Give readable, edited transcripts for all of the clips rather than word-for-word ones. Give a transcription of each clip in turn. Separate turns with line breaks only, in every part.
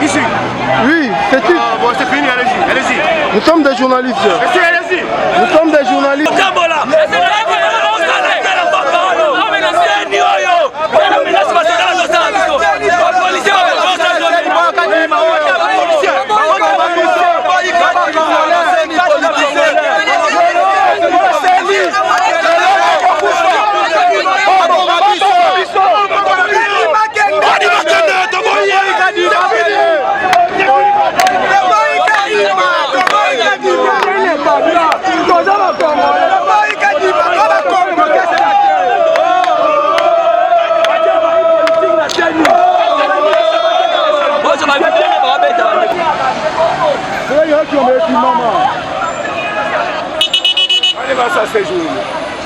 Ici.
Oui, c'est tout.
Bon, c'est fini, allez-y, allez-y.
Nous sommes des journalistes.
Allez-y.
Nous sommes des journalistes.
Allez, va ça, c'est jour.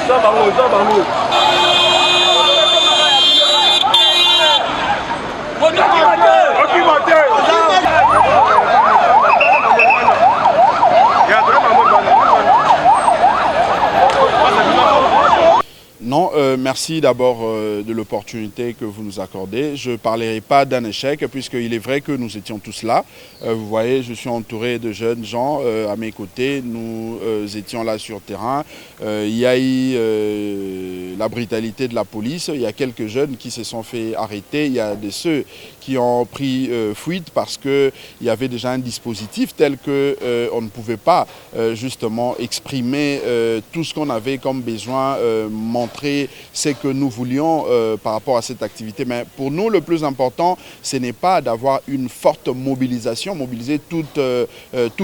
Ça va nous.
Non, merci d'abord de l'opportunité que vous nous accordez. Je ne parlerai pas d'un échec puisqu'il est vrai que nous étions tous là. Vous voyez, je suis entouré de jeunes gens à mes côtés. Nous étions là sur terrain. Il y a eu la brutalité de la police. Il y a quelques jeunes qui se sont fait arrêter. Il y a de ceux qui ont pris fuite parce qu'il y avait déjà un dispositif tel qu'on ne pouvait pas justement exprimer tout ce qu'on avait comme besoin, montrer ce que nous voulions par rapport à cette activité. Mais pour nous, le plus important, ce n'est pas d'avoir une forte mobilisation, mobiliser tout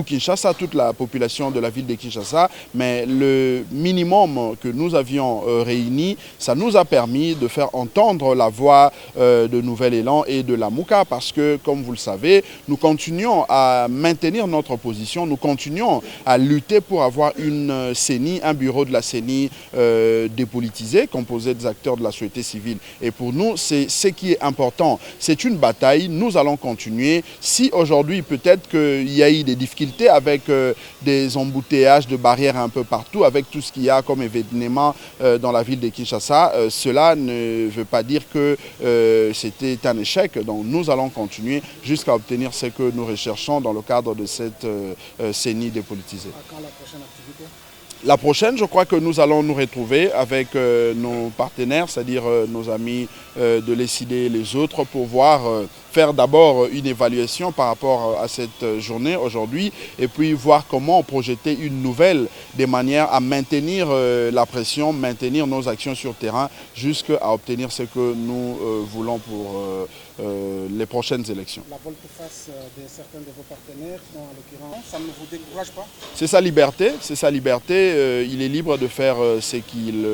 Kinshasa, toute la population de la ville de Kinshasa, mais le minimum que nous avions réuni, ça nous a permis de faire entendre la voix de Nouvel Élan et de la Mouka, parce que, comme vous le savez, nous continuons à maintenir notre position, nous continuons à lutter pour avoir une CENI, un bureau de la CENI dépolitisé, composé des acteurs de la société civile. Et pour nous, c'est ce qui est important. C'est une bataille, nous allons continuer. Si aujourd'hui, peut-être qu'il y a eu des difficultés avec des embouteillages de barrières un peu partout, avec tout ce qu'il y a comme événement dans la ville de Kinshasa, cela ne veut pas dire que c'était un échec. Donc nous allons continuer jusqu'à obtenir ce que nous recherchons dans le cadre de cette CENI dépolitisée.
À quand la prochaine activité ?
La prochaine, je crois que nous allons nous retrouver avec nos partenaires, c'est-à-dire nos amis de l'ECD et les autres, pour voir, faire d'abord une évaluation par rapport à cette journée aujourd'hui et puis voir comment projeter une nouvelle de manière à maintenir la pression, maintenir nos actions sur terrain jusqu'à obtenir ce que nous voulons pour les prochaines élections.
La volte-face de certains de vos partenaires, en l'occurrence, ça ne vous décourage pas?
C'est sa liberté, c'est sa liberté. Il est libre de faire ce qu'il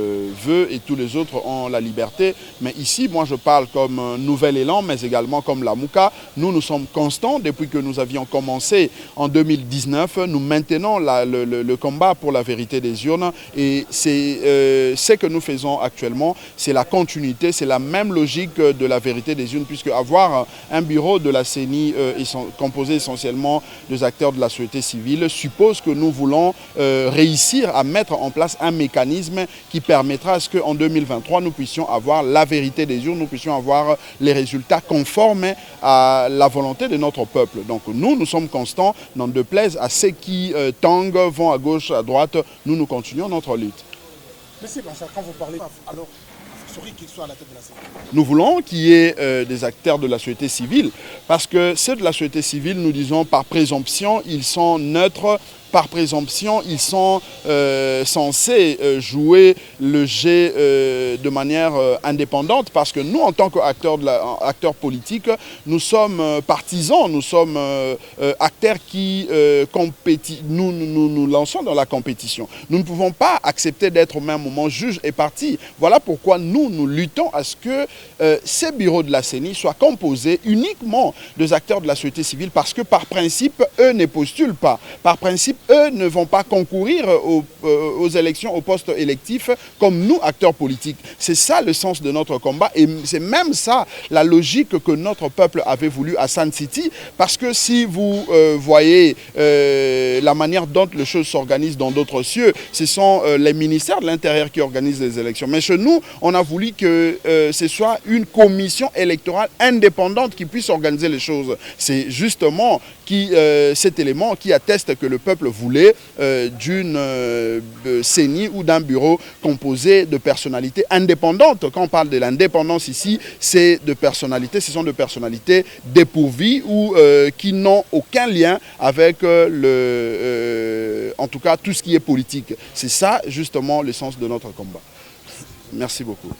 veut et tous les autres ont la liberté. Mais ici, moi je parle comme Nouvel Élan, mais également comme la Mouka. Nous sommes constants depuis que nous avions commencé en 2019. Nous maintenons le combat pour la vérité des urnes et c'est ce que nous faisons actuellement. C'est la continuité, c'est la même logique de la vérité des urnes, puisque avoir un bureau de la CENI composé essentiellement des acteurs de la société civile suppose que nous voulons réussir à mettre en place un mécanisme qui permettra à ce qu'en 2023, nous puissions avoir la vérité des urnes, nous puissions avoir les résultats conformes à la volonté de notre peuple. Donc nous sommes constants, n'en déplaise à ceux qui tanguent, vont à gauche, à droite, nous continuons notre lutte.
Monsieur Blanchard, quand vous parlez, alors, qu'il soit à la tête de la CENI.
Nous voulons qu'il y ait des acteurs de la société civile, parce que ceux de la société civile, nous disons par présomption, ils sont neutres, par présomption, ils sont censés jouer le jeu de manière indépendante, parce que nous, en tant qu'acteurs politiques, nous sommes partisans, nous sommes acteurs qui compétissent, nous lançons dans la compétition. Nous ne pouvons pas accepter d'être au même moment juge et parti. Voilà pourquoi nous luttons à ce que ces bureaux de la CENI soient composés uniquement des acteurs de la société civile, parce que par principe, eux ne postulent pas. Par principe, eux ne vont pas concourir aux élections, aux postes électifs comme nous, acteurs politiques. C'est ça le sens de notre combat, et c'est même ça la logique que notre peuple avait voulu à Sun City, parce que si vous voyez la manière dont les choses s'organisent dans d'autres cieux, ce sont les ministères de l'Intérieur qui organisent les élections. Mais chez nous, on a voulu que ce soit une commission électorale indépendante qui puisse organiser les choses. C'est justement cet élément qui atteste que le peuple voulait d'une CENI ou d'un bureau composé de personnalités indépendantes. Quand on parle de l'indépendance ici, c'est de personnalités, ce sont de personnalités dépourvues ou qui n'ont aucun lien avec en tout cas tout ce qui est politique. C'est ça justement le sens de notre combat. Merci beaucoup.